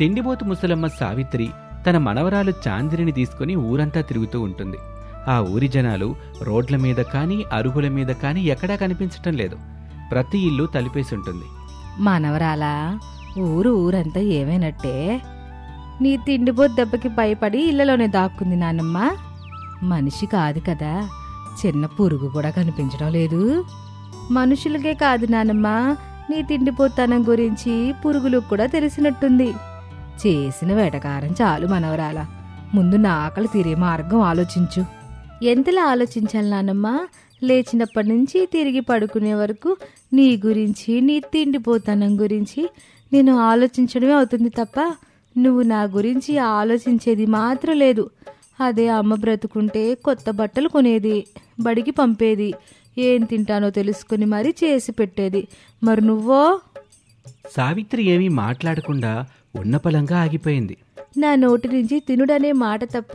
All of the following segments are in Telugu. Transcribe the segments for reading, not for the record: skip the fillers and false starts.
తిండిబోతు ముసలమ్మ సావిత్రి తన మనవరాలు చాందినిని తీసుకుని ఊరంతా తిరుగుతూ ఉంటుంది. ఆ ఊరి జనాలు రోడ్ల మీద కానీ అరుగుల మీద కానీ ఎక్కడా కనిపించటం లేదు. ప్రతి ఇల్లు తలిపేసుంటుంది. మనవరాలా, ఊరంతా ఏమైనట్టే? నీ తిండిపోతు దెబ్బకి భయపడి ఇళ్లలోనే దాక్కుంది నానమ్మ. మనిషి కాదు కదా, చిన్న పురుగు కూడా కనిపించడం లేదు. మనుషులకే కాదు నానమ్మ, నీ తిండిపోతనం గురించి పురుగులకు కూడా తెలిసినట్టుంది. చేసిన వెటకారం చాలు మనవరాలా, ముందు నా ఆకలి తీరే మార్గం ఆలోచించు. ఎంతలా ఆలోచించాలి నానమ్మ? లేచినప్పటి నుంచి తిరిగి పడుకునే వరకు నీ గురించి, నీ తిండిపోతనం గురించి నేను ఆలోచించడమే అవుతుంది తప్ప నువ్వు నా గురించి ఆలోచించేది మాత్రం లేదు. అదే అమ్మ బ్రతుకుంటే కొత్త బట్టలు కొనేది, బడికి పంపేది, ఏం తింటానో తెలుసుకుని మరీ చేసి పెట్టేది. మరి నువ్వో? సావిత్రి ఏమీ మాట్లాడకుండా ఉన్నపలంగా ఆగిపోయింది. నా నోటి నుంచి తినుడనే మాట తప్ప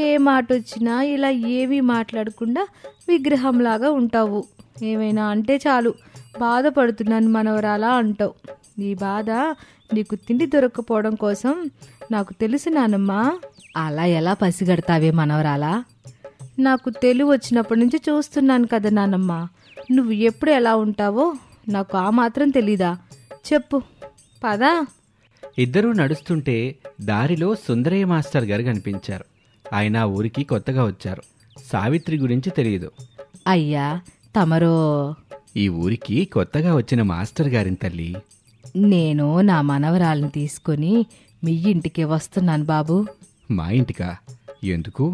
ఏ మాట వచ్చినా ఇలా ఏమీ మాట్లాడకుండా విగ్రహంలాగా ఉంటావు. ఏమైనా అంటే చాలు బాధపడుతున్నాను మనవరాలా అంటావు. ఈ బాధ నీకు తిండి దొరక్కపోవడం కోసం నాకు తెలుసు నానమ్మా. అలా ఎలా పసిగడతావే మనవరాలా? నాకు తెలివి వచ్చినప్పటి నుంచి చూస్తున్నాను కదా నానమ్మ. నువ్వు ఎప్పుడు ఎలా ఉంటావో నాకు ఆ మాత్రం తెలీదా? చెప్పు పదా. ఇద్దరూ నడుస్తుంటే దారిలో సుందరయ్య మాస్టర్ గారు కనిపించారు. ఆయన ఊరికి కొత్తగా వచ్చారు. సావిత్రి గురించి తెలియదు. అయ్యా తమరో? ఈ ఊరికి కొత్తగా వచ్చిన మాస్టర్ గారిని తల్లి. నేను నా మనవరాల్ని తీసుకొని మీ ఇంటికి వస్తున్నాను బాబు. మా ఇంటికా? ఎందుకు?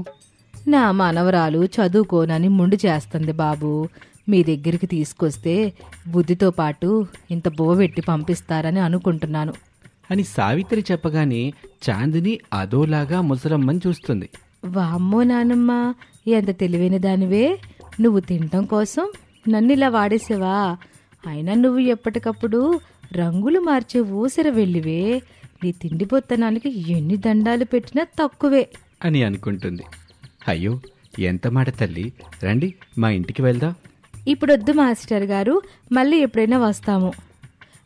నా మనవరాలు చదువుకోనని ముందు చేస్తుంది బాబు. మీ దగ్గరికి తీసుకొస్తే బుద్ధితో పాటు ఇంత బోవెట్టి పంపిస్తారని అనుకుంటున్నాను అని సావిత్రి చెప్పగానే చాందిని అదోలాగా ముసలమ్మని చూస్తుంది. వామ్మో నానమ్మ, ఎంత తెలివైన దానివే! నువ్వు తినటం కోసం నన్నిలా వాడేసావా? అయినా నువ్వు ఎప్పటికప్పుడు రంగులు మార్చే ఊసర వెళ్ళివే. నీ తిండిపోతనానికి ఎన్ని దండాలు పెట్టినా తక్కువే అని అనుకుంటుంది. అయ్యో ఎంత మాట తల్లి, రండి మా ఇంటికి వెళ్దాం. ఇప్పుడొద్దు మాస్టర్ గారు, మళ్ళీ ఎప్పుడైనా వస్తాము.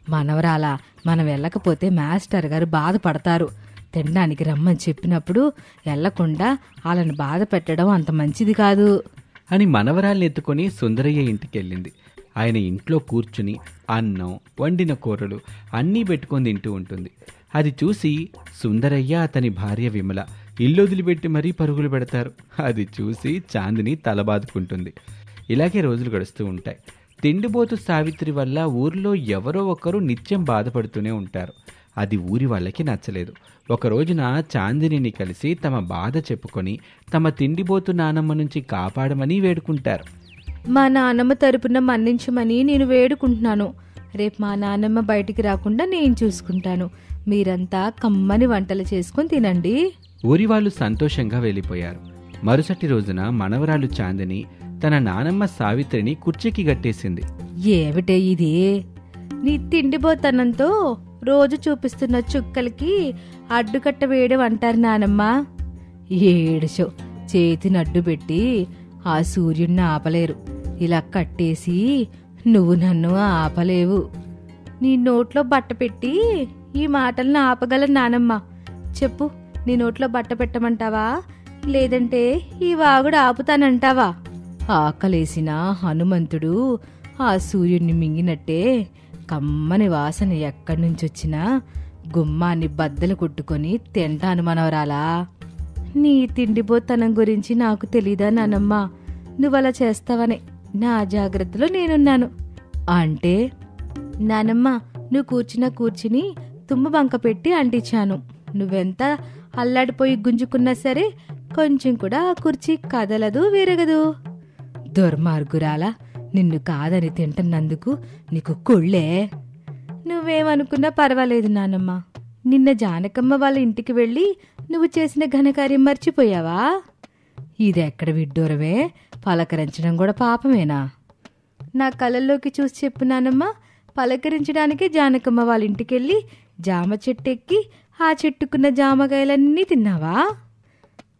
మనవరాలా, మనం వెళ్ళకపోతే మాస్టర్ గారు బాధపడతారు. తినడానికి రమ్మని చెప్పినప్పుడు వెళ్లకుండా వాళ్ళని బాధ పెట్టడం అంత మంచిది కాదు అని మనవరాల్ని ఎత్తుకొని సుందరయ్య ఇంటికెళ్ళింది. ఆయన ఇంట్లో కూర్చుని అన్నం, వండిన కూరలు అన్నీ పెట్టుకొని తింటూ ఉంటుంది. అది చూసి సుందరయ్య, అతని భార్య విమల ఇల్లు వదిలిపెట్టి మరీ పరుగులు పెడతారు. అది చూసి చాందిని తలబాదుకుంటుంది. ఇలాగే రోజులు గడుస్తూ ఉంటాయి. తిండిబోతు సావిత్రి వల్ల ఊర్లో ఎవరో ఒకరు నిత్యం బాధపడుతూనే ఉంటారు. అది ఊరి వాళ్ళకి నచ్చలేదు. ఒక రోజున చాందినిని కలిసి తమ బాధ చెప్పుకొని తమ తిండిబోతు నానమ్మ నుంచి కాపాడమని వేడుకుంటారు. మా నానమ్మ తరపున మన్నించమని నేను వేడుకుంటున్నాను. రేపు మా నానమ్మ బయటికి రాకుండా నేను చూసుకుంటాను. మీరంతా కమ్మని వంటలు చేసుకుని తినండి. ఊరి వాళ్ళు సంతోషంగా వెళ్ళిపోయారు. మరుసటి రోజున మనవరాలు చాందిని తన నానమ్మ సావిత్రిని కుర్చీకి గట్టేసింది. ఏమిటే ఇది? నీ తిండిపోతనంతో రోజు చూపిస్తున్న చుక్కలకి అడ్డుకట్ట వేయడం అంటారు నానమ్మ. ఏడుచో చేతిని అడ్డు పెట్టి ఆ సూర్యుడిని ఆపలేరు. ఇలా కట్టేసి నువ్వు నన్ను ఆపలేవు. నీ నోట్లో బట్ట పెట్టి ఈ మాటలను ఆపగల నానమ్మ. చెప్పు, నీ నోట్లో బట్ట పెట్టమంటావా, లేదంటే ఈ వాగుడు ఆపుతానంటావా? ఆకలేసిన హనుమంతుడు ఆ సూర్యుడిని మింగినట్టే కమ్మని వాసన ఎక్కడి నుంచొచ్చినా గుమ్మాన్ని బద్దలు కొట్టుకొని తింటాను మనవరాలా. నీ తిండిపోతనం గురించి నాకు తెలీదా నానమ్మ? నువ్వలా చేస్తావనే నా జాగ్రత్తలో నేనున్నాను. అంటే నానమ్మ, నువ్వు కూర్చుని తుమ్మ బంక పెట్టి అంటించాను. నువ్వెంత అల్లాడిపోయి గుంజుకున్నా సరే కొంచెం కూడా ఆ కుర్చీ కదలదు, విరగదు. దుర్మార్గురాలా, నిన్ను కాదని తింటున్నందుకు నీకు కొళ్ళే. నువ్వేమనుకున్నా పర్వాలేదు నానమ్మ. నిన్న జానకమ్మ వాళ్ళ ఇంటికి వెళ్ళి నువ్వు చేసిన ఘనకార్యం మర్చిపోయావా? ఇదెక్కడ విడ్డూరవే, పలకరించడం కూడా పాపమేనా? నా కళ్ళల్లోకి చూసి చెప్పు నానమ్మ. పలకరించడానికే జానకమ్మ వాళ్ళ ఇంటికెళ్ళి జామ చెట్టు ఎక్కి ఆ చెట్టుకున్న జామకాయలన్నీ తిన్నావా?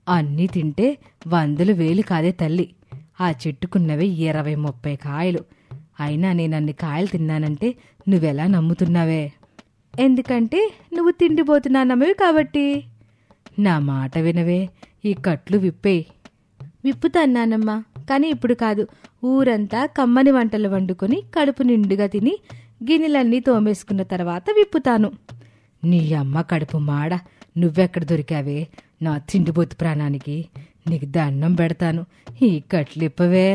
అన్నీ తింటే 100,000 కాదే తల్లి. ఆ చెట్టుకున్నవే 20-30 కాయలు. అయినా నేను అన్ని కాయలు తిన్నానంటే నువ్వెలా నమ్ముతున్నావే? ఎందుకంటే నువ్వు తిండిపోతున్నానమ్మవి కాబట్టి. నా మాట వినవే, ఈ కట్లు విప్పేయి. విప్పుతాను నానమ్మ, కానీ ఇప్పుడు కాదు. ఊరంతా కమ్మని వంటలు వండుకొని కడుపు నిండుగా తిని గిన్నెలన్నీ తోమేసుకున్న తర్వాత విప్పుతాను. నీ అమ్మ కడుపు మాడ, నువ్వెక్కడ దొరికావే నా తిండిపోతు ప్రాణానికి? నీకు దండం పెడతాను, ఈ కట్లు ఇప్పవే.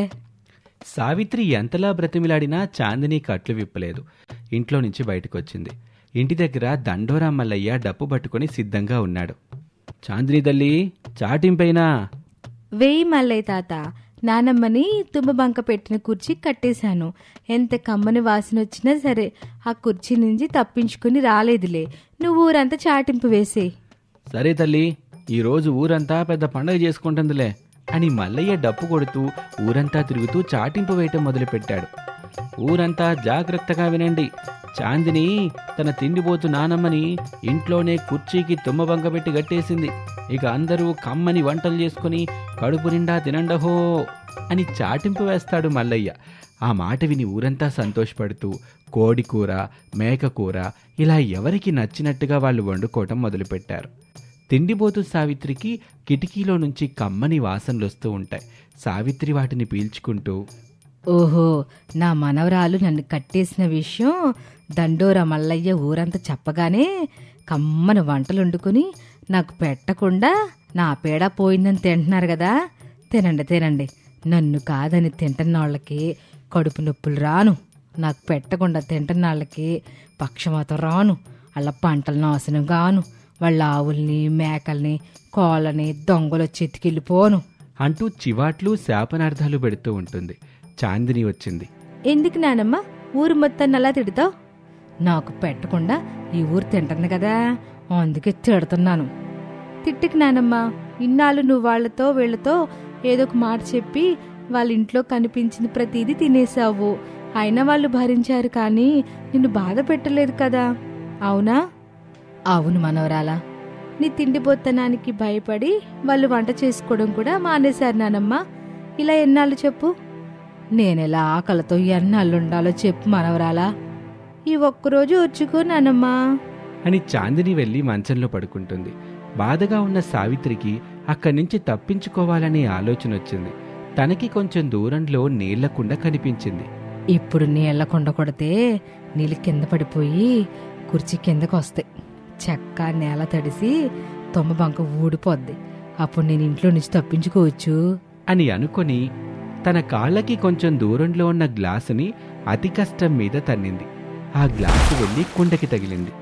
సావిత్రి ఎంతలా బ్రతిమిలాడినా చాందిని కట్లు విప్పలేదు. ఇంట్లో నుంచి బయటకొచ్చింది. ఇంటి దగ్గర దండోరా మల్లయ్య డప్పు పట్టుకుని సిద్ధంగా ఉన్నాడు. చాందిని తల్లి, చాటింపైనా? వేయి మల్లయ్య తాత. నానమ్మని తుమ్మబంక పెట్టిన కుర్చీ కట్టేశాను. ఎంత కమ్మని వాసన వచ్చినా సరే ఆ కుర్చీ నుంచి తప్పించుకుని రాలేదులే. నువ్వు ఊరంతా చాటింపు వేసే. సరే తల్లి, ఈరోజు ఊరంతా పెద్ద పండగ చేసుకుంటుందిలే అని మల్లయ్య డప్పు కొడుతూ ఊరంతా తిరుగుతూ చాటింపు వేయటం మొదలుపెట్టాడు. ఊరంతా జాగ్రత్తగా వినండి. చాందిని తన తిండిపోతు నానమ్మని ఇంట్లోనే కుర్చీకి తుమ్మబంక పెట్టి గట్టేసింది. ఇక అందరూ కమ్మని వంటలు చేసుకుని కడుపు నిండా తినండహో అని చాటింపు వేస్తాడు మల్లయ్య. ఆ మాట విని ఊరంతా సంతోషపడుతూ కోడి కూర, మేక కూర ఇలా ఎవరికి నచ్చినట్టుగా వాళ్ళు వండుకోవటం మొదలుపెట్టారు. తిండిపోతు సావిత్రికి కిటికీలో నుంచి కమ్మని వాసనలొస్తూ ఉంటాయి. సావిత్రి వాటిని పీల్చుకుంటూ, ఓహో, నా మనవరాలు నన్ను కట్టేసిన విషయం దండోరా మల్లయ్య ఊరంతా చెప్పగానే కమ్మని వంటలు వండుకుని నాకు పెట్టకుండా నా పేడ పోయిందని తింటున్నారు కదా. తినండి తినండి. నన్ను కాదని తింటున్న వాళ్ళకి కడుపు నొప్పులు రాను, నాకు పెట్టకుండా తింటున్న వాళ్ళకి పక్షమాతం రాను, అలా పంటలు నాశనం గాను, వాళ్ళ ఆవుల్ని మేకల్ని కోళ్ళని దొంగలు చెతికెళ్ళిపోను అంటూ చివాట్లు శాపనార్థాలు పెడుతూ ఉంటుంది. చాందిని వచ్చింది. ఎందుకు నానమ్మ ఊరు మొత్తాన్ని అలా తిడతావు? నాకు పెట్టకుండా ఈ ఊరు తింటుంది కదా, అందుకే తిడుతున్నాను. తిట్టుకు నానమ్మ, ఇన్నాళ్ళు నువ్వు వాళ్లతో వీళ్లతో ఏదో ఒక మాట చెప్పి వాళ్ళ ఇంట్లో కనిపించింది ప్రతిదీ తినేసావు. అయినా వాళ్ళు భరించారు, కానీ నిన్ను బాధ పెట్టలేదు కదా, అవునా? అవును మనవరాలా, నీ తిండిపోతనానికి భయపడి వాళ్ళు వంట చేసుకోవడం కూడా మానేశారు నానమ్మ. ఇలా ఎన్నాళ్ళు చెప్పు? నేనెలా ఆకలితో ఎన్నాళ్ళుండాలో చెప్పు మనవరాలా. ఈ ఒక్కరోజు వచ్చుకో నానమ్మా అని చాందిని వెళ్ళి మంచంలో పడుకుంటుంది. బాధగా ఉన్న సావిత్రికి అక్కడి నుంచి తప్పించుకోవాలనే ఆలోచన వచ్చింది. తనకి కొంచెం దూరంలో నీళ్లకుండ కనిపించింది. ఇప్పుడు నీళ్లకుండ కొడితే నీళ్ళు కింద పడిపోయి కుర్చీ కిందకు వస్తాయి. చెక్క నేల తడిసి తొమ్మబంక ఊడిపోద్ది. అప్పుడు నేను ఇంట్లో నుంచి తప్పించుకోవచ్చు అని అనుకొని తన కాళ్ళకి కొంచెం దూరంలో ఉన్న గ్లాసుని అతి కష్టం మీద తన్నింది. ఆ గ్లాసు వెళ్ళి కుండకి తగిలింది.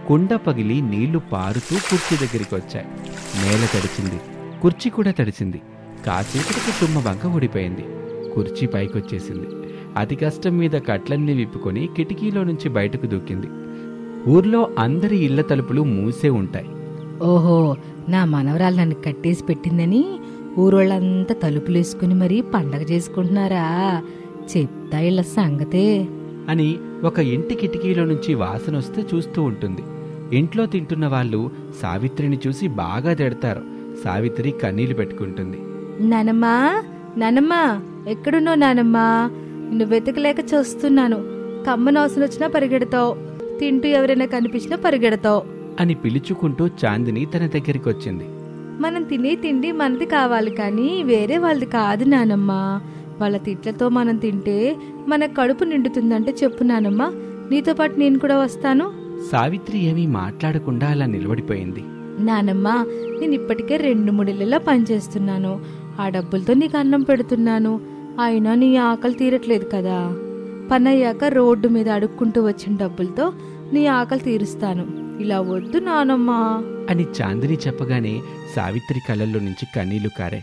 కుండ పగిలి నీళ్లు పారుతూ కుర్చీ దగ్గరికి వచ్చాయి. నేల తడిచింది, కుర్చీ కూడా తడిసింది. కాసేపటికి తుమ్మబంక ఊడిపోయింది. కుర్చీ పైకొచ్చేసింది. అతి కష్టం మీద కట్లన్నీ విప్పుకొని కిటికీలో నుంచి బయటకు దూకింది. ఊర్లో అందరి ఇళ్ల తలుపులు మూసే ఉంటాయి. ఓహో, నా మనవరాలు నన్ను కట్టేసి పెట్టిందని ఊరోళ్ళంతా తలుపులేసుకుని మరీ పండగ చేసుకుంటున్నారా? చెప్తా ఇళ్ళ సంగతే అని ఒక ఇంటి కిటికీలో నుంచి వాసన వస్తే చూస్తూ ఉంటుంది. ఇంట్లో తింటున్న వాళ్ళు సావిత్రిని చూసి బాగా తిడతారు. సావిత్రి కన్నీళ్లు పెట్టుకుంటుంది. నానమ్మా, నానమ్మా, ఎక్కడున్నావు నానమ్మా? నిన్ను వెతకలేక చూస్తున్నాను. కమ్మన వాసన వచ్చినా పరిగెడతావు, తింటూ ఎవరైనా కనిపించినా పరిగెడతావు అని పిలుచుకుంటూ చాందిని తన దగ్గరికి వచ్చింది. మనం తినే తిండి మనది కావాలి, కానీ వేరే వాళ్ళది కాదు నానమ్మా. వాళ్ళ తిట్లతో మనం తింటే మన కడుపు నిండుతుందంటే చెప్పు నానమ్మా, నీతో పాటు నేను కూడా వస్తాను. సావిత్రి ఏమీ మాట్లాడకుండా అలా నిలబడిపోయింది. నానమ్మా, నేను ఇప్పటికే 2-3 ఇళ్లలో పనిచేస్తున్నాను. ఆ డబ్బులతో నీకు అన్నం పెడుతున్నాను. అయినా నీ ఆకలి తీరట్లేదు కదా. పనయ్యాక రోడ్డు మీద అడుక్కుంటూ వచ్చిన డబ్బులతో నీ ఆకలి తీరుస్తాను. ఇలా వద్దు నానమ్మా అని చాందిని చెప్పగానే సావిత్రి కళ్ళల్లో నుంచి కన్నీళ్లు కారే.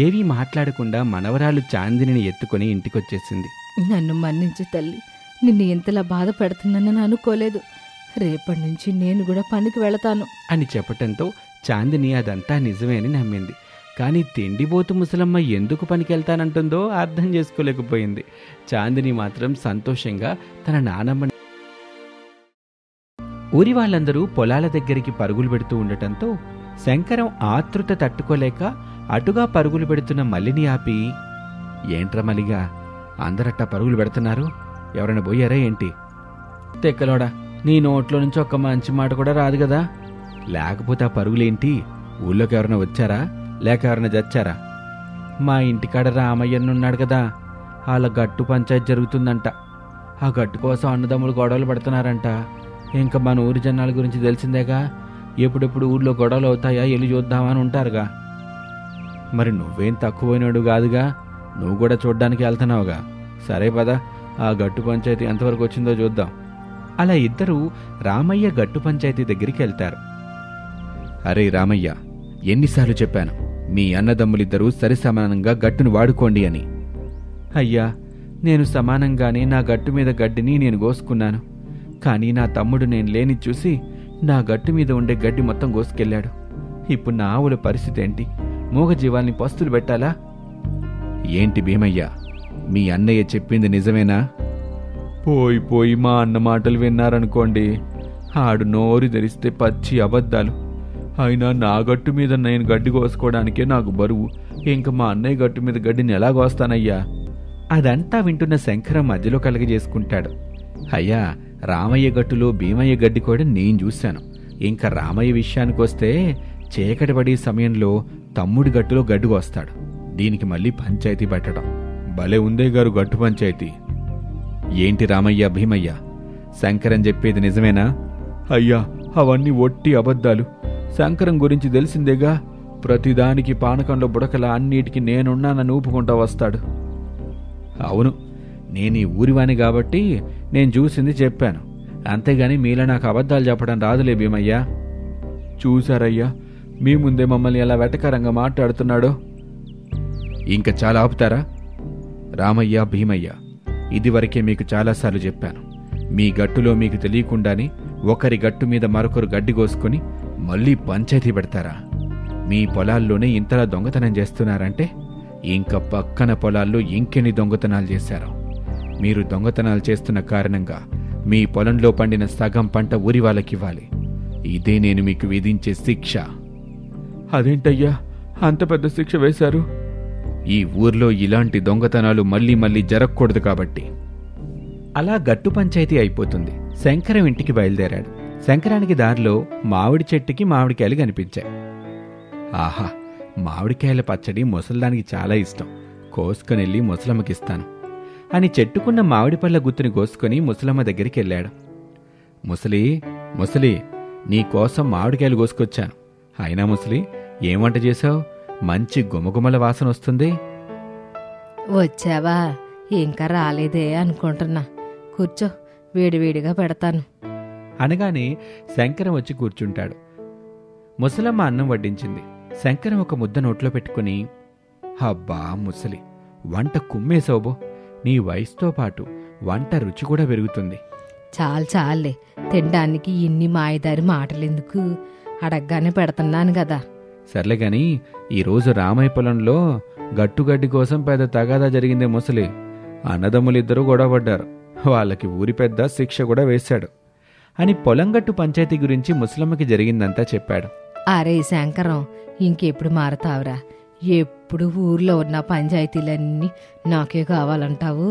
ఏవీ మాట్లాడకుండా మనవరాలు చాందిని ఎత్తుకుని ఇంటికొచ్చేసింది. నన్ను మన్నించు తల్లి, నిన్ను ఎంతలా బాధ పెడుతున్నానని అనుకోలేదు. రేపటి నుంచి నేను కూడా పనికి వెళతాను అని చెప్పటంతో చాందిని అదంతా నిజమే అని నమ్మింది. కానీ తిండిపోతు ముసలమ్మ ఎందుకు పనికెళ్తానంటుందో అర్థం చేసుకోలేకపోయింది. చాందిని మాత్రం సంతోషంగా తన నానమ్మ. ఊరి వాళ్ళందరూ పొలాల దగ్గరికి పరుగులు పెడుతూ ఉండటంతో శంకరం ఆతృత తట్టుకోలేక అటుగా పరుగులు పెడుతున్న మల్లిని ఆపి, ఏంట్రా మల్లిగా అందరట్టా పరుగులు పెడుతున్నారు? ఎవరైనా పోయారా ఏంటి? తెక్కలోడా, నీ నోట్లో నుంచి ఒక్క మంచి మాట కూడా రాదు కదా. లేకపోతే ఆ పరుగులేంటి? ఊళ్ళోకి ఎవరైనా వచ్చారా లేక ఎవరైనా చచ్చారా? మా ఇంటికాడ రామయ్యనున్నాడు కదా, వాళ్ళ గట్టు పంచాయతీ జరుగుతుందంట. ఆ గట్టు కోసం అన్నదమ్ములు గొడవలు పడుతున్నారంట. ఇంకా మన ఊరి జనాల గురించి తెలిసిందేగా, ఎప్పుడెప్పుడు ఊళ్ళో గొడవలు అవుతాయా వెళ్ళి చూద్దామని ఉంటారుగా. మరి నువ్వేం తక్కువైనాడు కాదుగా, నువ్వు కూడా చూడ్డానికి వెళ్తున్నావుగా. సరే పద, ఆ గట్టు పంచాయతీ ఎంతవరకు వచ్చిందో చూద్దాం. అలా ఇద్దరూ రామయ్య గట్టు పంచాయతీ దగ్గరికి వెళ్తారు. అరే రామయ్య, ఎన్నిసార్లు చెప్పాను మీ అన్నదమ్ములిద్దరూ సరిసమానంగా గట్టును వాడుకోండి అని. అయ్యా, నేను సమానంగానే నా గట్టు మీద గడ్డిని నేను కోసుకున్నాను. కానీ నా తమ్ముడు నేను లేని చూసి నా గట్టు మీద ఉండే గడ్డి మొత్తం కోసుకెళ్ళాడు. ఇప్పుడు నా ఆవుల పరిస్థితి ఏంటి? మూగజీవాల్ని పస్తులు పెట్టాలా? ఏంటి భీమయ్య, మీ అన్నయ్య చెప్పింది నిజమేనా? పోయి పోయి మా అన్న మాటలు విన్నారనుకోండి, ఆడు నోరు తెరిస్తే పచ్చి అబద్ధాలు. అయినా నా గట్టు మీద నేను గడ్డి కోసుకోవడానికే నాకు బరువు, ఇంక మా అన్నయ్య గట్టు మీద గడ్డిని ఎలా కోస్తానయ్యా? అదంతా వింటున్న శంకరం మధ్యలో కలగజేసుకుంటాడు. అయ్యా, రామయ్య గట్టులో భీమయ్య గడ్డి కూడా నేను చూశాను. ఇంకా రామయ్య విషయానికొస్తే చీకటి పడే సమయంలో తమ్ముడి గట్టులో గడ్డి కోస్తాడు. దీనికి మళ్ళీ పంచాయతీ పెట్టడం భలే ఉందే గారు గట్టు పంచాయతీ. ఏంటి రామయ్య భీమయ్య, శంకరం చెప్పేది నిజమేనా? అయ్యా, అవన్నీ ఒట్టి అబద్ధాలు. శంకరం గురించి తెలిసిందేగా, ప్రతిదానికి పానకంలో బుడకల అన్నిటికీ నేనున్నానని ఊపుకుంటా వస్తాడు. అవును, నేను ఈ ఊరివాణి కాబట్టి నేను చూసింది చెప్పాను, అంతేగాని మీలా నాకు అబద్ధాలు చెప్పడం రాదులే భీమయ్య. చూశారయ్యా, మీ ముందే మమ్మల్ని ఎలా వెటకారంగా మాట్లాడుతున్నాడో. ఇంకా చాలా ఆపుతారా? రామయ్య భీమయ్య, ఇదివరకే మీకు చాలాసార్లు చెప్పాను, మీ గట్టులో మీకు తెలియకుండానే ఒకరి గట్టు మీద మరొకరు గడ్డి కోసుకుని మళ్ళీ పంచాయతీ పెడతారా? మీ పొలాల్లోనే ఇంతలా దొంగతనం చేస్తున్నారంటే ఇంకా పక్కన పొలాల్లో ఇంకెన్ని దొంగతనాలు చేశారో. మీరు దొంగతనాలు చేస్తున్న కారణంగా మీ పొలంలో పండిన సగం పంట ఊరి వాళ్ళకివ్వాలి. ఇదే నేను మీకు విధించే శిక్ష. అదేంటయ్యా అంత పెద్ద శిక్ష వేశారు? ఈ ఊర్లో ఇలాంటి దొంగతనాలు మళ్ళీ మళ్ళీ జరగకూడదు కాబట్టి. అలా గట్టు పంచాయతీ అయిపోతుంది. శంకరం ఇంటికి బయలుదేరాడు. శంకరానికి దారిలో మామిడి చెట్టుకి మామిడికాయలు కనిపించాయి. ఆహా, మామిడికాయల పచ్చడి ముసలిదానికి చాలా ఇష్టం, కోసుకునెళ్ళి ముసలమ్మకిస్తాను అని చెట్టుకున్న మామిడి పళ్ళ గుత్తుని కోసుకొని ముసలమ్మ దగ్గరికి వెళ్ళాడు. ముసలి, ముసలి, నీకోసం మామిడికాయలు కోసుకొచ్చాను. అయినా ముసలి, ఏం వంట చేశావు? మంచి గుమగుమల వాసన వస్తుంది. వచ్చావా? ఇంకా రాలేదే అనుకుంటున్నా. కూర్చో, వేడివేడిగా పెడతాను అనగానే శంకరం వచ్చి కూర్చుంటాడు. ముసలమ్మ అన్నం వడ్డించింది. శంకరం ఒక ముద్ద నోట్లో పెట్టుకుని, అబ్బా ముసలి, వంట కుమ్మేసావుబో. నీ వయసుతో పాటు వంట రుచి కూడా పెరుగుతుంది. చాలే, తినడానికి ఇన్ని మాయదారి మాటలెందుకు? అడగ్గానే పెడుతున్నాను కదా. సర్లేగాని ఈరోజు రామయ్య పొలంలో గట్టుగడ్డి కోసం పెద్ద తగాదా జరిగిందే ముసలి. అన్నదమ్ములిద్దరూ గొడవపడ్డారు. వాళ్ళకి ఊరి పెద్ద శిక్ష కూడా వేశాడు అని పొలంగట్టు పంచాయతీ గురించి ముసలమ్మకి జరిగిందంతా చెప్పాడు. అరే శంకరం, ఇంకెప్పుడు మారతావురా? ఎప్పుడు ఊర్లో ఉన్న పంచాయతీలన్నీ నాకే కావాలంటావు?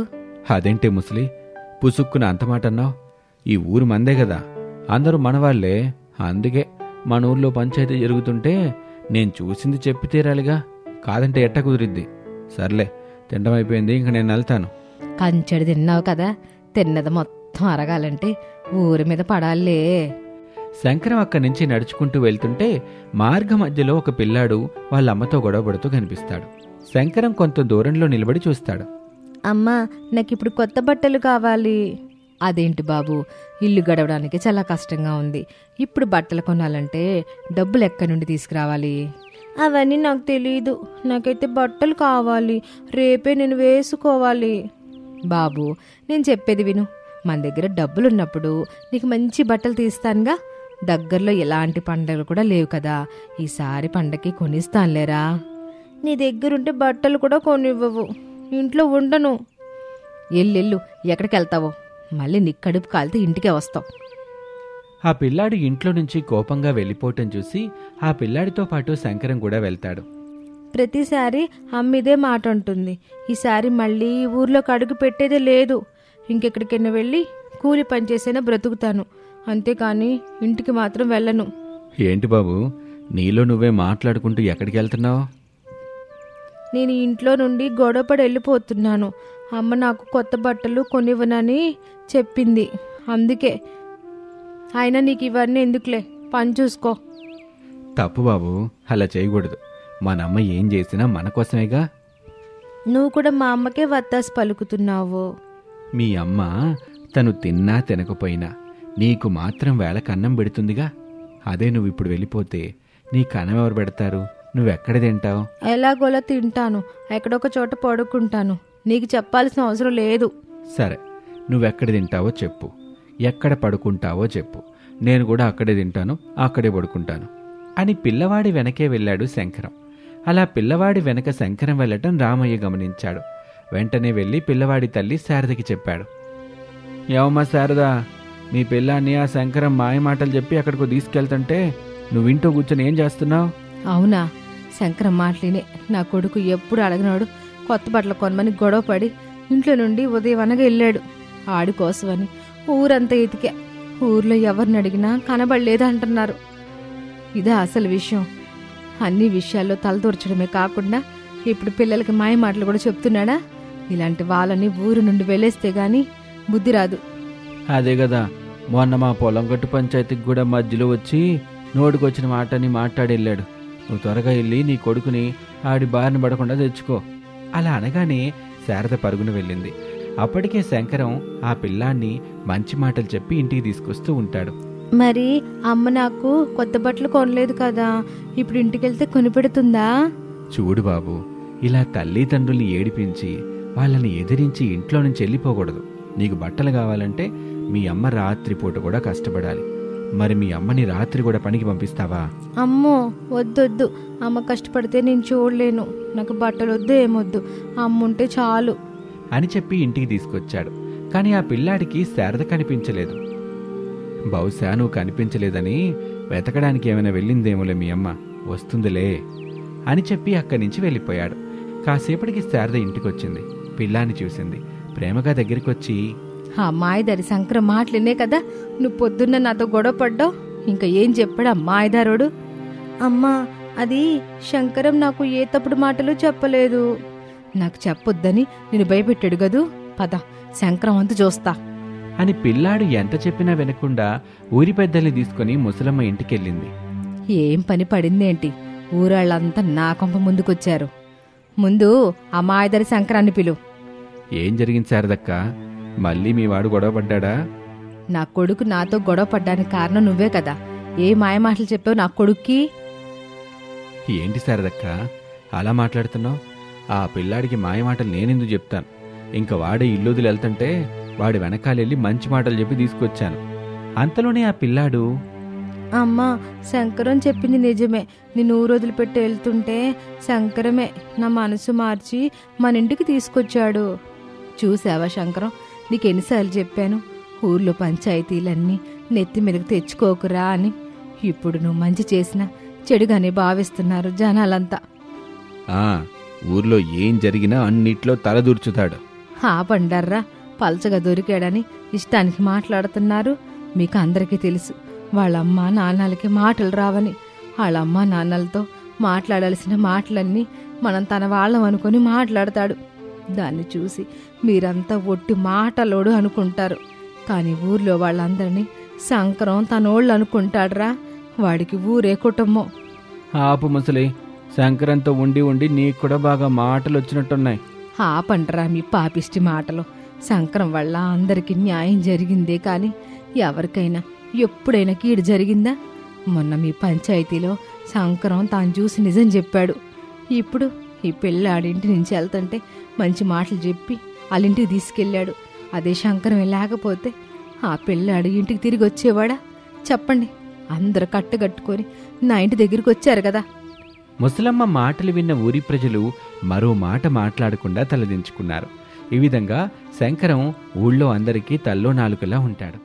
అదేంటే ముసలి, పుసుక్కున అంత మాట అన్నావు? ఈ ఊరు మందే కదా, అందరూ మనవాళ్లే. అందుకే మన ఊర్లో పంచాయతీ జరుగుతుంటే నేను చూసింది చెప్పి తీరాలిగా, కాదంటే ఎట్ట కుదిరిద్ది. సర్లే, తినడం అయిపోయింది, ఇంక నేను వెళ్తాను. కంచెడు తిన్నావు కదా, తిన్నది మొత్తం అరగాలంటే ఊరి మీద పడాలే. శంకరం అక్కడి నుంచి నడుచుకుంటూ వెళ్తుంటే మార్గ మధ్యలో ఒక పిల్లాడు వాళ్ళ అమ్మతో గొడవపడుతూ కనిపిస్తాడు. శంకరం కొంత దూరంలో నిలబడి చూస్తాడు. అమ్మా, నాకిప్పుడు కొత్త బట్టలు కావాలి. అదేంటి బాబు, ఇల్లు గడవడానికి చాలా కష్టంగా ఉంది. ఇప్పుడు బట్టలు కొనాలంటే డబ్బులు ఎక్కడి నుండి తీసుకురావాలి? అవన్నీ నాకు తెలీదు. నాకైతే బట్టలు కావాలి, రేపే నేను వేసుకోవాలి. బాబు, నేను చెప్పేది విను. మన దగ్గర డబ్బులున్నప్పుడు నీకు మంచి బట్టలు తీస్తానుగా. దగ్గరలో ఎలాంటి పండగలు కూడా లేవు కదా, ఈసారి పండగకి కొనిస్తానులేరా. నీ దగ్గరుంటే బట్టలు కూడా కొనివ్వవు, ఇంట్లో ఉండను. ఎల్లెళ్ళు, ఎక్కడికి వెళ్తావో? మళ్ళీ నీ కడుపు కాలితే ఇంటికే వస్తావు. ఆ పిల్లాడు ఇంట్లో నుంచి కోపంగా వెళ్ళిపోవటం చూసి ఆ పిల్లాడితో పాటు శంకరం కూడా వెళ్తాడు. ప్రతిసారి అమ్మిదే మాట ఉంటుంది. ఈసారి మళ్ళీ ఊర్లోకి అడుగు పెట్టేదే లేదు. ఇంకెక్కడికైనా వెళ్ళి కూలి పని చేసైనా బ్రతుకుతాను, అంతేకాని ఇంటికి మాత్రం వెళ్ళను. ఏంటి బాబు, నీలో నువ్వే మాట్లాడుకుంటూ ఎక్కడికి వెళ్తున్నావు? నేను ఇంట్లో నుండి గొడవపడి వెళ్ళిపోతున్నాను. అమ్మ నాకు కొత్త బట్టలు కొనివ్వనని చెప్పింది, అందుకే. అయినా నీకు ఇవన్నీ ఎందుకులే, పని చూసుకో. తప్పు బాబు, అలా చేయకూడదు. మనమ్మ ఏం చేసినా మన కోసమేగా. నువ్వు కూడా మా అమ్మకే వత్తాసు పలుకుతున్నావు. మీ అమ్మ తను తిన్నా తినకపోయినా నీకు మాత్రం వేళకు అన్నం పెడుతుందిగా. అదే నువ్వు ఇప్పుడు వెళ్ళిపోతే నీకు అన్నం ఎవరు పెడతారు? నువ్వెక్కడ తింటావు? ఎలాగోలా తింటాను, ఎక్కడొక చోట పడుకుంటాను. నీకు చెప్పాల్సిన అవసరం లేదు. సరే, నువ్వెక్కడ తింటావో చెప్పు, ఎక్కడ పడుకుంటావో చెప్పు. నేను కూడా అక్కడే తింటాను, అక్కడే పడుకుంటాను అని పిల్లవాడి వెనకే వెళ్ళాడు శంకరం. అలా పిల్లవాడి వెనక శంకరం వెళ్ళటం రామయ్య గమనించాడు. వెంటనే వెళ్ళి పిల్లవాడి తల్లి శారదకి చెప్పాడు. ఏమమ్మా శారదా, మీ పిల్లాన్ని ఆ శంకరం మాయమాటలు చెప్పి అక్కడికి తీసుకెళ్తుంటే నువ్వింటూ కూర్చొని ఏం చేస్తున్నావు? అవునా, శంకరం మాటలినే నా కొడుకు ఎప్పుడు అడగనాడు కొత్త బట్టలు కొనమని గొడవపడి ఇంట్లో నుండి ఉదయం అనగా వెళ్ళాడు. ఆడి కోసమని ఊరంతా ఎతికా, ఊర్లో ఎవరిని అడిగినా కనబడలేదు అంటున్నారు. ఇదే అసలు విషయం. అన్ని విషయాల్లో తలదూర్చడమే కాకుండా ఇప్పుడు పిల్లలకి మాయ మాటలు కూడా చెప్తున్నాడా? ఇలాంటి వాళ్ళని ఊరు నుండి వెళ్ళేస్తే గాని బుద్ధి రాదు. అదే కదా, మొన్న మా పొలం గట్టు పంచాయతీకి కూడా మధ్యలో వచ్చి నోటికొచ్చిన మాటని మాట్లాడి వెళ్ళాడు. నువ్వు త్వరగా వెళ్ళి నీ కొడుకుని ఆడి బారిన పడకుండా తెచ్చుకో. అలా అనగానే శారద పరుగున వెళ్ళింది. అప్పటికే శంకరం ఆ పిల్లాన్ని మంచి మాటలు చెప్పి ఇంటికి తీసుకొస్తూ ఉంటాడు. మరి అమ్మ నాకు కొత్త బట్టలు కొనలేదు కదా, ఇప్పుడు ఇంటికెళ్తే కొనిపెడుతుందా? చూడు బాబు, ఇలా తల్లిదండ్రుల్ని ఏడిపించి వాళ్ళని ఎదిరించి ఇంట్లో నుంచి వెళ్ళిపోకూడదు. నీకు బట్టలు కావాలంటే మీ అమ్మ రాత్రిపూట కూడా కష్టపడాలి. మరి మీ అమ్మని రాత్రి కూడా పనికి పంపిస్తావా? అమ్మో వద్దొద్దు, అమ్మ కష్టపడితే నేను చూడలేను. నాకు బట్టలు వద్దు, ఏమొద్దు, అమ్ముంటే చాలు అని చెప్పి ఇంటికి తీసుకొచ్చాడు. కానీ ఆ పిల్లాడికి శారద కనిపించలేదు. బహుశా నువ్వు కనిపించలేదని వెతకడానికి ఏమైనా వెళ్ళిందేమోలే మీ అమ్మ, వస్తుందిలే అని చెప్పి అక్కడి నుంచి వెళ్ళిపోయాడు. కాసేపటికి శారద ఇంటికొచ్చింది. పిల్లాన్ని చూసింది. ప్రేమగా దగ్గరికొచ్చి, ఆ మాయదారి శంకరం మాటలినే కదా నువ్వు పొద్దున్న నాతో గొడవ పడ్డావు. ఇంకా ఏం చెప్పాడు ఆ మాయదారుడు? అమ్మా, అది శంకరం నాకు ఏ తప్పుడు మాటలు చెప్పలేదు. నాకు చెప్పొద్దని నేను భయపెట్టాడు గదు. పద, శంకరం అంతా చూస్తా అని పిల్లాడు ఎంత చెప్పినా వినకుండా ఊరి పెద్దల్ని తీసుకుని ముసలమ్మ ఇంటికెళ్ళింది. ఏం పని పడిందేంటి? ఊరాళ్ళంతా నా కొంప ముందుకొచ్చారు. ముందు ఆ మాయదారి శంకరాన్ని పిలు. ఏం జరిగింది శారదక్క? మళ్ళీ మీ వాడు గొడవ పడ్డా? నా కొడుకు నాతో గొడవ పడ్డానికి కారణం నువ్వే కదా. ఏ మాయమాటలు చెప్పావు నా కొడుక్కి? ఏంటి శారదక్క అలా మాట్లాడుతున్నావు? ఆ పిల్లాడికి మాయమాటలు నేనెందుకు చెప్తాను? ఇంకా వాడే ఇల్లుదిలు వెళ్తుంటే వాడి వెనకాలెళ్ళి మంచి మాటలు చెప్పి తీసుకొచ్చాను. అంతలోనే ఆ పిల్లాడు, అమ్మా, శంకరం చెప్పింది నిజమే. నేను ఊరు వదిలిపెట్టి వెళ్తుంటే శంకరమే నా మనసు మార్చి మన ఇంటికి తీసుకొచ్చాడు. చూసావా శంకరం, నీకెన్నిసార్లు చెప్పాను ఊర్లో పంచాయతీలన్నీ నెత్తి మీదకి తెచ్చుకోకురా అని. ఇప్పుడు నువ్వు మంచి చేసినా చెడుగానే భావిస్తున్నారు జనాలంతా. ఊర్లో ఏం జరిగినా అన్నిట్లో తలదూర్చుతాడు. పండర్రా, పల్చగా దొరికాడని ఇష్టానికి మాట్లాడుతున్నారు. మీకు అందరికీ తెలుసు వాళ్ళమ్మ నాన్నలకి మాటలు రావని. వాళ్ళమ్మ నాన్నలతో మాట్లాడాల్సిన మాటలన్నీ మనం తన వాళ్ళం అనుకొని మాట్లాడతాడు. దాన్ని చూసి మీరంతా ఒట్టి మాటలోడు అనుకుంటారు. కానీ ఊర్లో వాళ్ళందరినీ శంకరం తనోళ్ళు అనుకుంటాడురా. వాడికి ఊరే కుటుంబం. ఆపు ముసలి, శంకరంతో ఉండి ఉండి నీకు కూడా బాగా మాటలు వచ్చినట్టున్నాయి. పండరా మీ పాపిష్టి మాటలు. శంకరం వల్ల అందరికీ న్యాయం జరిగిందే కానీ ఎవరికైనా ఎప్పుడైనా కీడు జరిగిందా? మొన్న మీ పంచాయతీలో శంకరం తాను చూసి నిజం చెప్పాడు. ఇప్పుడు ఈ పిల్లాడింటి నుంచి వెళ్తుంటే మంచి మాటలు చెప్పి వాళ్ళింటికి తీసుకెళ్ళాడు. అదే శంకరం లేకపోతే ఆ పిల్లాడు ఇంటికి తిరిగి వచ్చేవాడా? చెప్పండి. అందరూ కట్టుకట్టుకొని నా ఇంటి దగ్గరికి వచ్చారు కదా. ముసలమ్మ మాటలు విన్న ఊరి ప్రజలు మరో మాట మాట్లాడకుండా తలదించుకున్నారు. ఈ విధంగా శంకరం ఊళ్ళో అందరికీ తల్లో నాలుకలా ఉంటాడు.